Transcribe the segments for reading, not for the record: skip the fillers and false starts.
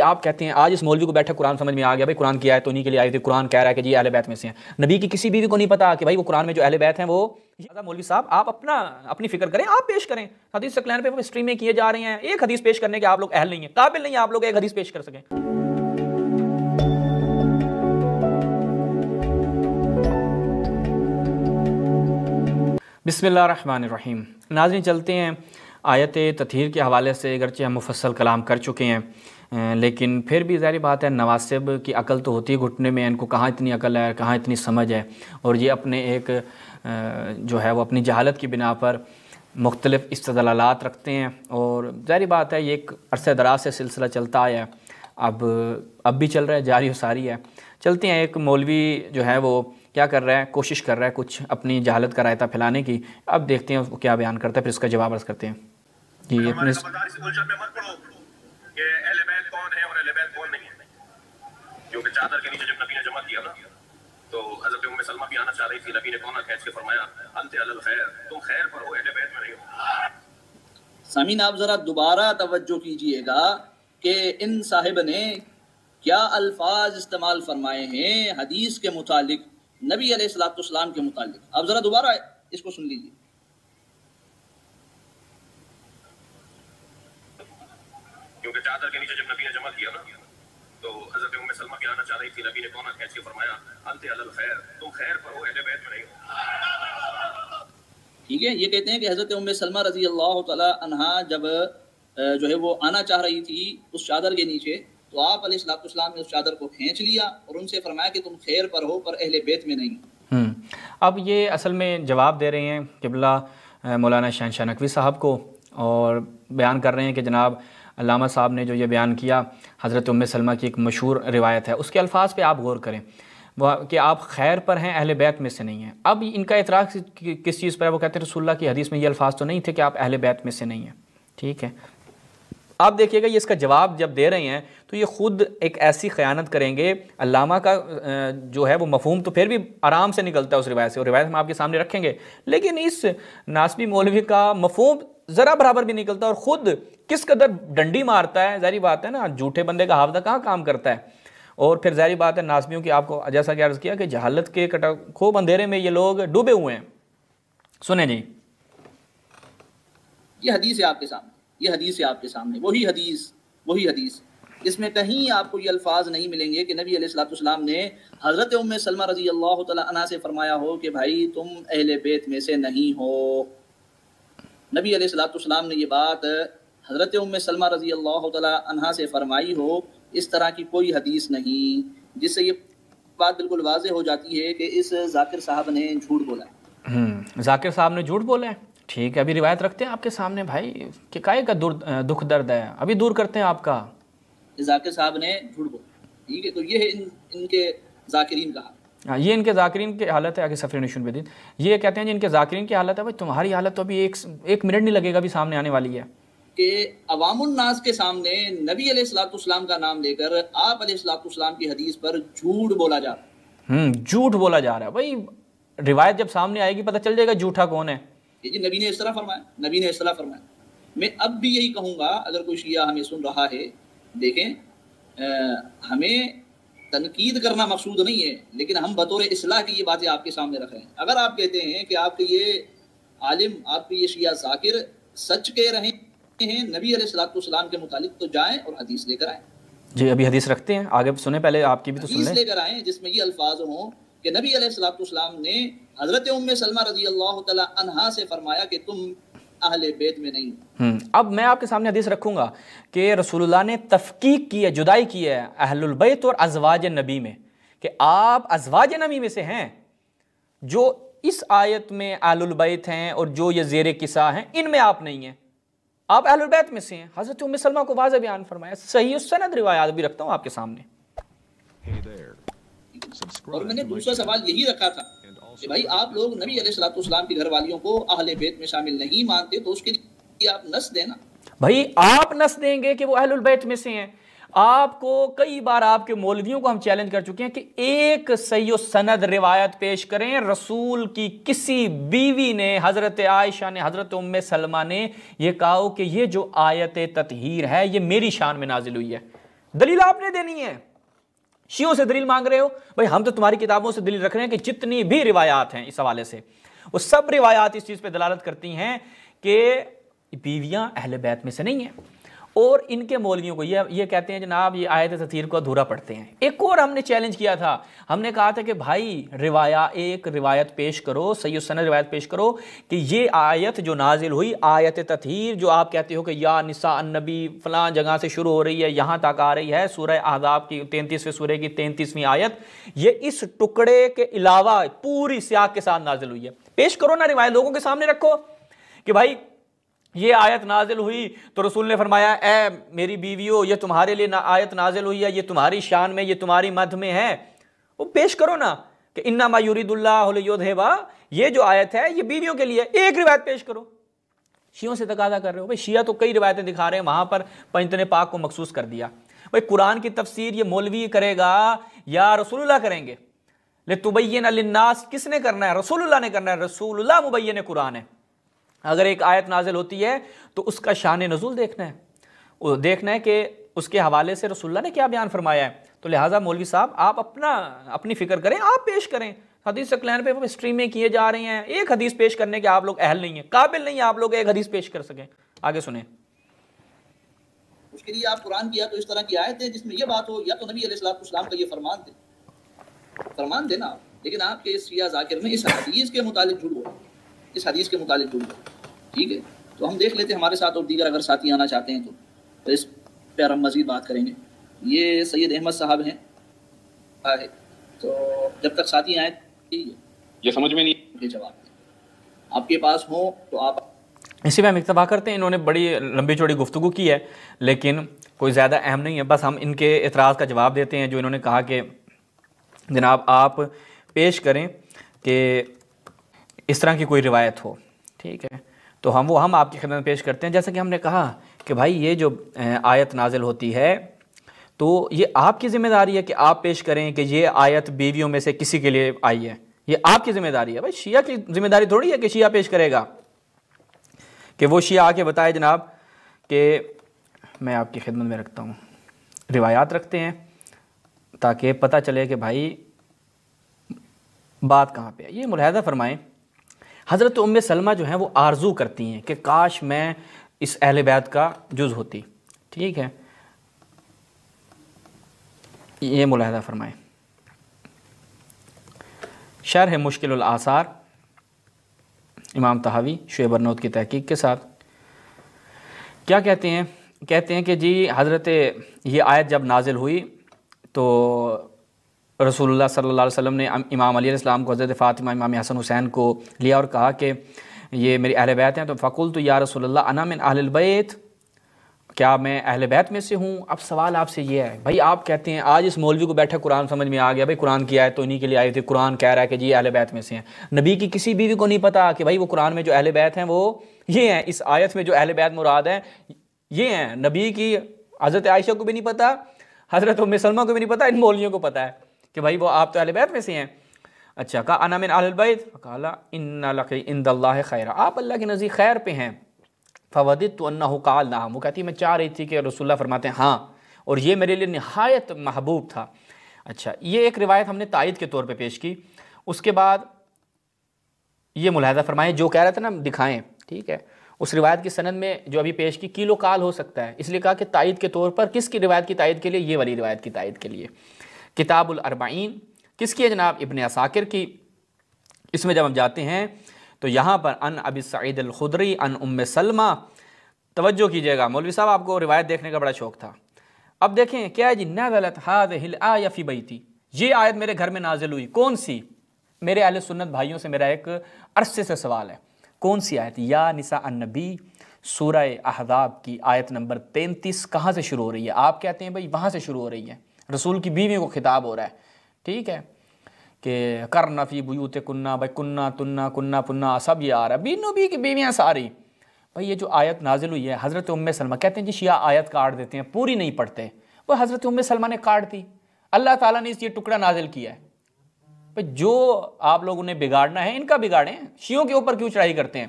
آپ کہتے ہیں آج اس مولوی کو بیٹھا قرآن سمجھ میں آ گیا بھائی قرآن کی آیت تو انہیں کے لیے آئی تھی، قرآن کہہ رہا ہے کہ یہ اہل بیت میں سے ہیں، نبی کی کسی بیوی کو نہیں پتا کہ بھائی وہ قرآن میں جو اہل بیت ہیں وہ مولوی صاحب آپ اپنی فکر کریں، آپ پیش کریں حدیث ثقلین پہ اسٹریمیں کیے جا رہے ہیں، ایک حدیث پیش کرنے کے آپ لوگ اہل نہیں ہیں، قابل نہیں ہیں آپ لوگ ایک حدیث پیش کر سکیں۔ بسم اللہ الرحمن الرحیم۔ ناظرین چلتے ہیں آیت تطہیر کے حوالے سے، اگرچہ ہم مفصل کلام کر چکے ہیں لیکن پھر بھی ظاہری بات ہے نواسب کی عقل تو ہوتی ہے گھٹنے میں، ان کو کہاں اتنی عقل ہے، کہاں اتنی سمجھ ہے، اور یہ اپنے ایک جو ہے وہ اپنی جہالت کی بنا پر مختلف استدلالات رکھتے ہیں، اور ظاہری بات ہے یہ ایک عرصہ دراز سے سلسلہ چلتا آیا ہے، اب بھی چل رہا ہے، جاری و ساری ہے۔ چلتے ہیں ایک مولوی جو ہے وہ کیا کر رہا ہے، کوشش کر رہا ہے کچھ اپنی جہالت کا رائتہ پھیلانے کی، اب دیکھتے ہیں وہ کیا بیان کرتا ہے، پھر اس کا جواب عرض کرتے ہیں۔ جی اپنے کہ اہل بیت کون ہے اور اہل بیت کون نہیں ہے، کیونکہ چادر کے نیچے جب نبی نے جمع کیا نا تو حضرت ام سلمہ بھی آنا چاہ رہی تھی، نبی نے کون کھینچ کے فرمایا انت علی الخیر، تم خیر پر ہو، اہل بیت میں نہیں ہو۔ سامعین آپ ذرا دوبارہ توجہ کیجئے گا کہ ان صاحب نے کیا الفاظ استعمال فرمائے ہیں حدیث کے متعلق، نبی علیہ الصلوۃ والسلام کے متعلق۔ آپ ذرا دوبارہ اس کو سن لیجئے۔ کیونکہ چادر کے نیچے جب نبی نے جمع کیا نا تو حضرت ام سلمہ بھی آنا چاہ رہی تھی، نبی نے کون کھینچ کے فرمایا انت علی الخیر، تم خیر پر ہو، اہل بیت میں نہیں ہو۔ ٹھیک ہے، یہ کہتے ہیں کہ حضرت ام سلمہ رضی اللہ تعالی عنہا جب جو ہے وہ آنا چاہ رہی تھی اس چادر کے نیچے، تو آپ علیہ الصلوۃ والسلام نے اس چادر کو کھینچ لیا اور ان سے فرمایا کہ تم خیر پر ہو پر اہل بیت میں نہیں۔ اب یہ اصل میں جواب دے رہے ہیں قبلہ مولانا شہنشاہ نقوی صاحب کو، اور بیان کر رہے ہیں کہ جناب علامہ صاحب نے جو یہ بیان کیا حضرت ام سلمہ کی ایک مشہور روایت ہے، اس کے الفاظ پہ آپ غور کریں کہ آپ خیر پر ہیں، اہل بیت میں سے نہیں ہیں۔ اب ان کا اعتراض کس چیز پر ہے؟ وہ کہتے ہیں رسول اللہ کی حدیث میں یہ الفاظ تو نہیں تھے کہ آپ اہل بیت میں سے نہیں ہیں۔ ٹھیک ہے، آپ دیکھیے گا یہ اس کا جواب جب دے رہے ہیں تو یہ خود ایک ایسی خیانت کریں گے، علامہ کا جو ہے وہ مفہوم تو پھر بھی آرام سے نکلتا ہے اس روایت سے، اور روایت ہم آپ کے سامنے رکھیں گے، لیکن اس ناسبی مولوی کا مفہوم ذرا برابر بھی نکلتا ہے، اور خود کس قدر ڈنڈی مارتا ہے۔ ظاہری بات ہے نا، جھوٹے بندے کا حافظہ کہاں کام کرتا ہے، اور پھر ظاہری بات ہے ناسبیوں کی آپ کو جیسا کہ عرض کیا کہ جہالت کے خوب اندھیرے میں یہ لوگ ڈوبے ہوئے ہیں۔ سنیں جی، یہ حدیث ہے آپ کے سامنے، یہ حدیث ہے آپ کے سامنے، وہی حدیث اس میں کہیں آپ کو یہ الفاظ نہیں ملیں گے کہ نبی علیہ الصلوۃ والسلام نے حضرت ام سلمہ رضی اللہ تعالی عنہا سے فرمایا ہو کہ بھائی تم اہل بیت میں سے نہیں ہو۔ نبی علیہ الصلوۃ والسلام نے یہ بات حضرت ام سلمہ رضی اللہ تعالی عنہا سے فرمائی ہو، اس طرح کی کوئی حدیث نہیں، جس سے یہ بات بالکل واضح ہو جاتی ہے کہ اس ذاکر صاحب نے جھوٹ بولا ہے۔ ذاکر صاحب نے جھوٹ بولا ہے، ٹھیک ہے، ابھی روایت رکھتے ہیں آپ کے سامنے بھائی کہ کائے کا دکھ درد ہے، ابھی دور کرتے ہیں آپ کا۔ ذاکر صاحب نے جھوٹ بولا، ٹھیک ہے، تو یہ ان کے ذاکرین کا حال، یہ ان کے ذاکرین کی حالت ہے۔ آگے صفحہ نشون بدید یہ کہتے ہیں جن کے ذاکرین کی حالت ہے، بھائی تمہاری حالت تو ابھی ایک منٹ نہیں لگے گا، ابھی سامنے آنے والی ہے کہ عوام الناس کے سامنے نبی علیہ الصلوۃ والسلام کا نام لے کر آپ علیہ الصلوۃ والسلام کی حدیث پر جھوٹ بولا جا رہا ہے۔ جھوٹ بولا جا رہا ہے، بھائی روایت جب سامنے آئے گی پتہ چل جائے گا جھوٹا کون ہے۔ جی نبی نے اس طرح فرمایا، میں اب بھی یہی کہوں گا اگر کوئی شیعہ ہمیں سن رہا ہے، دیکھیں ہمیں تنقید کرنا مقصود نہیں ہے، لیکن ہم بطور اصلاح کی یہ باتیں آپ کے سامنے رکھ رہے ہیں۔ اگر آپ کہتے ہیں کہ آپ کے یہ عالم، آپ کے یہ شیعہ ذاکر سچ کہہ رہے ہیں نبی علیہ الصلوۃ والسلام کے متعلق، تو جائیں اور حدیث لے کر آئیں۔ جی ابھی حدیث رکھتے ہیں، آگے سنیں، پہلے آپ کی بھی تو سن لیں۔ حدیث لے کر آئیں جس میں یہ الفاظ ہوں کہ نبی علیہ الصلوۃ والسلام نے حضرت ام سلمہ رضی اللہ تعالی عنہا سے فرمایا کہ تم اہل بیت میں نہیں ہو۔ اب میں آپ کے سامنے حدیث رکھوں گا کہ رسول اللہ نے تفکیک کی ہے، جدائی کی ہے اہل البیت اور ازواج نبی میں، کہ آپ ازواج نبی میں سے ہیں، جو اس آیت میں اہل البیت ہیں اور جو یہ زیر قصہ ہیں ان میں آپ نہیں ہیں، آپ اہل البیت میں سے ہیں۔ حضرت ام سلمہ کو واضح بیان فرمایا، صحیح السند روایات بھی رکھتا ہوں آپ کے سامنے۔ اور میں نے دوسرا سوال یہی رکھا تھا کہ بھائی آپ لوگ نبی علیہ الصلوۃ والسلام کی گھر والیوں کو اہل بیت میں شامل نہیں مانتے، تو اس کے لیے آپ نص دیں نا۔ بھائی آپ نص دیں گے کہ وہ اہل البیت میں سے ہیں؟ آپ کو کئی بار آپ کے مولویوں کو ہم چیلنج کر چکے ہیں کہ ایک صحیح و سند روایت پیش کریں، رسول کی کسی بیوی نے، حضرت عائشہ نے، حضرت ام سلمہ نے یہ کہا کہ یہ جو آیت تطہیر ہے یہ میری شان میں نازل ہوئی ہے۔ دلیل آپ نے دینی ہے. شیعوں سے دلیل مانگ رہے ہو, بھائی ہم تو تمہاری کتابوں سے دلیل رکھ رہے ہیں کہ جتنی بھی روایات ہیں اس حوالے سے وہ سب روایات اس چیز پہ دلالت کرتی ہیں کہ بیویاں اہل بیت میں سے نہیں ہیں. اور ان کے مولویوں کو یہ کہتے ہیں جناب یہ آیت تطہیر کو ادھورا پڑھتے ہیں. ایک اور ہم نے چیلنج کیا تھا, ہم نے کہا تھا کہ بھائی ایک روایت پیش کرو, صحیح السند روایت پیش کرو کہ یہ آیت جو نازل ہوئی آیت تطہیر جو آپ کہتے ہو کہ یا نساء النبی فلاں جگہ سے شروع ہو رہی ہے یہاں تک آ رہی ہے سورہ احزاب کی 33ویں سورہ کی 33ویں آیت, یہ اس ٹکڑے کے علاوہ پوری سیاق کے ساتھ نازل ہوئی ہے. پیش کرو نا روایت, لوگوں کے سامنے رکھو کہ بھائی یہ آیت نازل ہوئی تو رسول نے فرمایا اے میری بیویوں یہ تمہارے لیے آیت نازل ہوئی ہے, یہ تمہاری شان میں, یہ تمہاری مدح میں ہے. وہ پیش کرو نا کہ انما یرید اللہ لیذھب, یہ جو آیت ہے یہ بیویوں کے لیے, ایک روایت پیش کرو. شیعوں سے تقاضا کر رہے ہو, بھائی شیعہ تو کئی روایتیں دکھا رہے ہیں, وہاں پر پنجتن پاک کو مخصوص کر دیا. بھائی قرآن کی تفسیر یہ مولوی کرے گا یا رسول اللہ کریں گے؟ لتبین للناس کس نے کرنا ہے؟ رسول اللہ نے کرنا ہے. رسول اللہ مبین قرآن ہے. اگر ایک آیت نازل ہوتی ہے تو اس کا شان نزول دیکھنا ہے, دیکھنا ہے کہ اس کے حوالے سے رسول اللہ نے کیا بیان فرمایا ہے. تو لہٰذا مولوی صاحب آپ اپنی فکر کریں, آپ پیش کریں. حدیث ثقلین پہ اسٹریمیں کیے جا رہی ہیں, ایک حدیث پیش کرنے کے آپ لوگ اہل نہیں ہیں, قابل نہیں ہیں آپ لوگ ایک حدیث پیش کر سکیں. آگے سنیں. اس کے لیے آپ قرآن کی یا تو اس طرح کی آیت ہے جس میں یہ بات ہو, یا تو نبی علیہ السلام کا یہ فرمان دے نا آپ. لیکن آپ کے اس شیعہ ذاکر میں اس حدیث کے متعلق جڑ ہو, اس حدیث کے متعلق جڑ ہو. ٹھیک ہے, تو ہم دیکھ لیتے ہیں ہمارے ساتھ اور دیگر اگر ساتھی آنا چاہتے ہیں تو اس پہ ہم مزید بات کریں گے. یہ سید احمد صاحب ہیں, تو جب تک ساتھی آئیں یہ سمجھ میں نہیں جواب آپ کے پاس ہوں تو آپ اسی میں ہم اکتفا کرتے ہیں. انہوں نے بڑی لمبی چوڑی گفتگو کی ہے لیکن کوئی زیادہ اہم نہیں ہے, بس ہم ان کے اعتراض کا جواب دیتے ہیں جو انہوں نے کہا کہ جناب آپ پیش کریں کہ اس طرح کی کوئی روایت ہو. ٹھیک ہے, تو ہم آپ کی خدمت میں پیش کرتے ہیں. جیسا کہ ہم نے کہا کہ بھائی یہ جو آیت نازل ہوتی ہے تو یہ آپ کی ذمہ داری ہے کہ آپ پیش کریں کہ یہ آیت بیویوں میں سے کسی کے لیے آئی ہے, یہ آپ کی ذمہ داری ہے. بھائی شیعہ کی ذمہ داری تھوڑی ہے کہ شیعہ پیش کرے گا, کہ وہ شیعہ آ کے بتائے جناب کہ میں آپ کی خدمت میں رکھتا ہوں. روایات رکھتے ہیں تاکہ پتہ چلے کہ بھائی بات کہاں پہ ہے. یہ ملاحظہ فرمائیں, حضرت ام سلمہ جو ہیں وہ آرزو کرتی ہیں کہ کاش میں اس اہل بیت کا جز ہوتی. ٹھیک ہے, یہ ملاحظہ فرمائیں. شرح مشکل الآثار امام طحاوی شعیب ارنوت کی تحقیق کے ساتھ کیا کہتے ہیں؟ کہتے ہیں کہ جی حضرت یہ آیت جب نازل ہوئی تو رسول اللہ صلی اللہ علیہ وسلم نے امام علی علیہ السلام کو, حضرت فاطمہ, امام حسن حسین کو لیا اور کہا کہ یہ میری اہل بیت ہیں. تو فقلت یا رسول اللہ انا من اہل البیت, کیا میں اہل بیت میں سے ہوں؟ اب سوال آپ سے یہ ہے, بھائی آپ کہتے ہیں آج اس مولوی کو بیٹھا قرآن سمجھ میں آ گیا, بھائی قرآن کی آیت تو انہی کے لیے آئی تھی, قرآن کہہ رہا ہے کہ جی اہل بیت میں سے ہیں. نبی کی کسی بیوی کو نہیں پتا کہ بھائی وہ قرآن میں جو اہل بیت ہیں وہ یہ ہیں, اس آیت میں جو اہل بیت مراد ہیں یہ ہیں. نبی کی حضرت عائشہ کو بھی نہیں پتا, حضرت ام سلمہ کو بھی نہیں پتا, ان مولویوں کو پتا ہے کہ بھائی وہ آپ تو اہل بیت میں سے ہیں. اچھا, کہا انا من اہل البیت, قال ان لک عند اللہ خیرا, آپ اللہ کے نزدیک خیر پہ ہیں. فوددت انہ قال نعم, وہ کہتی میں چاہ رہی تھی کہ رسول اللہ فرماتے ہیں ہاں, اور یہ میرے لیے نہایت محبوب تھا. اچھا, یہ ایک روایت ہم نے تائید کے طور پہ پیش کی. اس کے بعد یہ ملاحظہ فرمائیں, جو کہہ رہا تھا نا دکھائیں, ٹھیک ہے, اس روایت کی سند میں جو ابھی پیش کی کیلو کال ہو سکتا ہے, اس لیے کہا کہ تائید کے طور پر کس کی روایت کی تائید کے لیے؟ یہ والی روایت کی تائید کے لیے. کتاب الاربعین کس کی ہے جناب؟ ابن عساکر کی. اس میں جب ہم جاتے ہیں تو یہاں پر ان ابی سعید الخدری ان ام سلمہ, توجہ کیجئے گا مولوی صاحب, آپ کو روایت دیکھنے کا بڑا شوق تھا. اب دیکھیں کیا ہے جی, نزلت هذه الآیہ فی بیتی, یہ آیت میرے گھر میں نازل ہوئی. کون سی؟ میرے اہل سنت بھائیوں سے میرا ایک عرصے سے سوال ہے, کون سی آیت؟ یا نساء النبی سورہ احزاب کی آیت نمبر 33 کہاں سے شروع ہو رہی ہے؟ آپ کہتے ہیں بھائی وہاں سے شروع ہو رہی ہے, رسول کی بیویوں کو خطاب ہو رہا ہے. ٹھیک ہے, کہ کرنا فی بیوتکن, بھائی کننا تننا کننا پننا سب یہ آ رہا ہے, بی نبی کی بیویاں ساری. بھائی یہ جو آیت نازل ہوئی ہے حضرت ام سلمہ, کہتے ہیں جی شیعہ آیت کاٹ دیتے ہیں, پوری نہیں پڑھتے. وہ حضرت ام سلمہ نے کاٹ دی, اللہ تعالیٰ نے اس یہ ٹکڑا نازل کیا ہے. بھائی جو آپ لوگوں نے بگاڑنا ہے ان کا بگاڑیں, شیعوں کے اوپر کیوں چڑھائی کرتے ہیں؟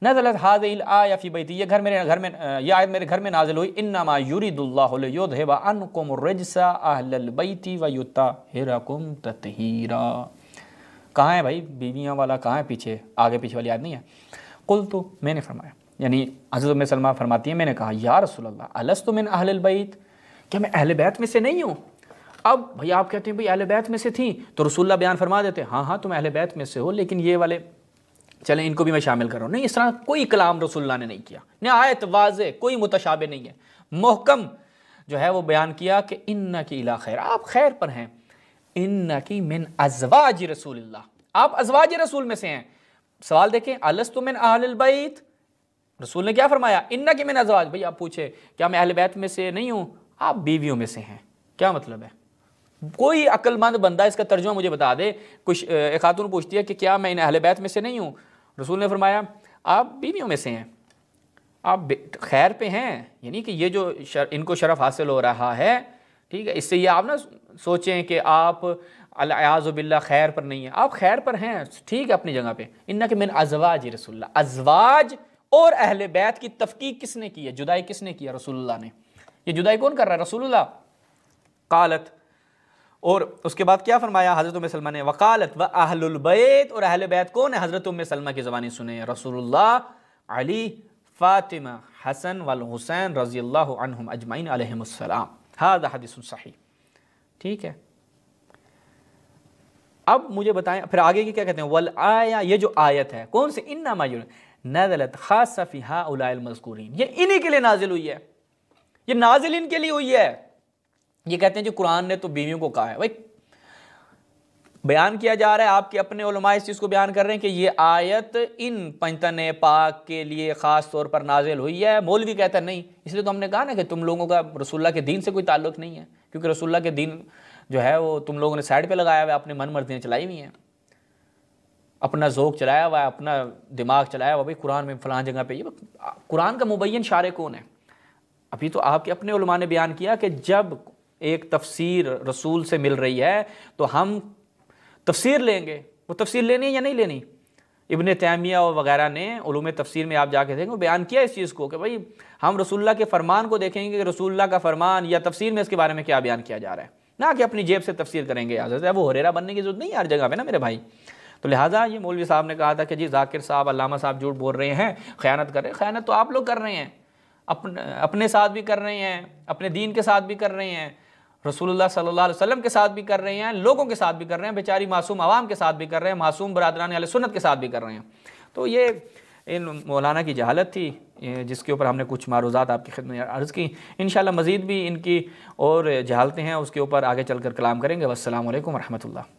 نزلت هذه الآية في بيتي، یہ آیت میرے گھر میں نازل ہوئی، انما یرید اللہ لیذھب عنکم الرجس اہل البیت ویطہرکم تطہیرا۔ کہاں ہے بھائی بیویاں والا، کہاں ہے پیچھے، آگے پیچھے والی آیت نہیں ہے۔ قلت، میں نے فرمایا، یعنی حضرت ام سلمہ فرماتی ہیں میں نے کہا یا رسول اللہ الست من اہل البیت، کیا میں اہل بیت میں سے نہیں ہوں؟ اب بھائی آپ کہتے ہیں بھائی اہل بیت میں سے تھیں تو رسول اللہ بیان فرما دیتے ہاں ہاں تم اہل بیت میں سے ہو، لیکن یہ والے چلیں ان کو بھی میں شامل کر رہا ہوں۔ نہیں، اس طرح کوئی کلام رسول اللہ نے نہیں کیا، نہایت واضح، کوئی متشابہ نہیں ہے، محکم جو ہے وہ بیان کیا کہ انکی الی خیر، آپ خیر پر ہیں، انکی من ازواج رسول اللہ، آپ ازواج رسول میں سے ہیں۔ سوال دیکھیں، الست من اہل البیت، رسول نے کیا فرمایا؟ انکی من ازواج، بھائی آپ پوچھے کیا میں اہل بیت میں سے نہیں ہوں؟ آپ بیویوں میں سے ہیں، کیا مطلب ہے؟ کوئی عقل مند بندہ اس کا ترجمہ مجھے بتا دے۔ کچھ ایک خاتون پوچھتی ہے کہ کیا میں ان اہل بیت میں سے نہیں ہوں؟ رسول نے فرمایا آپ بیویوں میں سے ہیں، آپ خیر پہ ہیں، یعنی کہ یہ جو ان کو شرف حاصل ہو رہا ہے، ٹھیک ہے، اس سے یہ آپ نہ سوچیں کہ آپ الیاذ باللہ خیر پر نہیں ہیں، آپ خیر پر ہیں، ٹھیک ہے اپنی جگہ پہ۔ انک من ازواج رسول اللہ، ازواج اور اہل بیت کی تفکیک کس نے کی ہے، جدائی کس نے کی ہے؟ رسول اللہ نے۔ یہ جدائی کون کر رہا ہے؟ رسول اللہ۔ قالت، اور اس کے بعد کیا فرمایا حضرت ام سلمہ نے؟ وقالت و اہل البیت، اور اہل بیت کون ہے؟ حضرت ام سلمہ کی زبانی سنیں، رسول اللہ، علی، فاطمہ، حسن والحسین رضی اللہ عنہم اجمعین علیہم السلام۔ ھذا حدیث صحیح، ٹھیک ہے۔ اب مجھے بتائیں پھر آگے کی کیا کہتے ہیں؟ والآیہ، یہ جو آیت ہے کون سی؟ انما نزلت خاصہ فی ہؤلاء المذکورین، یہ انہی کے لیے نازل ہوئی ہے، یہ نازل ان کے لیے ہوئی ہے۔ یہ کہتے ہیں جو قرآن نے تو بیویوں کو کہا ہے، بھائی بیان کیا جا رہا ہے، آپ کے اپنے علماء اس چیز کو بیان کر رہے ہیں کہ یہ آیت ان پنجتن پاک کے لیے خاص طور پر نازل ہوئی ہے۔ مولوی کہتا ہے نہیں، اس لیے تو ہم نے کہا نا کہ تم لوگوں کا رسول اللہ کے دین سے کوئی تعلق نہیں ہے، کیونکہ رسول اللہ کے دین جو ہے وہ تم لوگوں نے سائڈ پہ لگایا ہوا ہے، اپنے من مرضیاں چلائی ہوئی ہیں، اپنا ذوق چلایا ہوا ہے، اپنا دماغ چلایا ہوا، بھائی قرآن میں فلاں جگہ پہ، یہ قرآن کا مبین شارع کون ہے؟ ابھی تو آپ کے اپنے علماء نے بیان کیا کہ جب ایک تفسیر رسول سے مل رہی ہے تو ہم تفسیر لیں گے، وہ تفسیر لینی ہے یا نہیں لینی؟ ابن تیمیہ وغیرہ نے علوم تفسیر میں آپ جا کے دیکھیں وہ بیان کیا اس چیز کو کہ بھائی ہم رسول اللہ کے فرمان کو دیکھیں گے کہ رسول اللہ کا فرمان یا تفسیر میں اس کے بارے میں کیا بیان کیا جا رہا ہے، نہ کہ اپنی جیب سے تفسیر کریں گے۔ حضرت ابو ہریرہ بننے کی ضرورت نہیں ہے ہر جگہ پہ نا میرے بھائی۔ تو لہٰذا یہ مولوی صاحب نے کہا تھا کہ جی ذاکر صاحب، علامہ صاحب جھوٹ بول رہے ہیں، خیانت کر رہے ہیں، خیانت تو آپ لوگ کر رہے ہیں، اپنے ساتھ بھی کر رہے ہیں، اپنے دین کے ساتھ بھی کر رہے ہیں، رسول اللہ صلی اللہ علیہ وسلم کے ساتھ بھی کر رہے ہیں، لوگوں کے ساتھ بھی کر رہے ہیں، بیچاری معصوم عوام کے ساتھ بھی کر رہے ہیں، معصوم برادران اہل سنت کے ساتھ بھی کر رہے ہیں۔ تو یہ ان مولانا کی جہالت تھی جس کے اوپر ہم نے کچھ معروضات آپ کی خدمت میں عرض کی۔ انشاءاللہ مزید بھی ان کی اور جہالتیں ہیں، اس کے اوپر آگے چل کر کلام کریں گے۔ والسلام علیکم ورحمۃ اللہ۔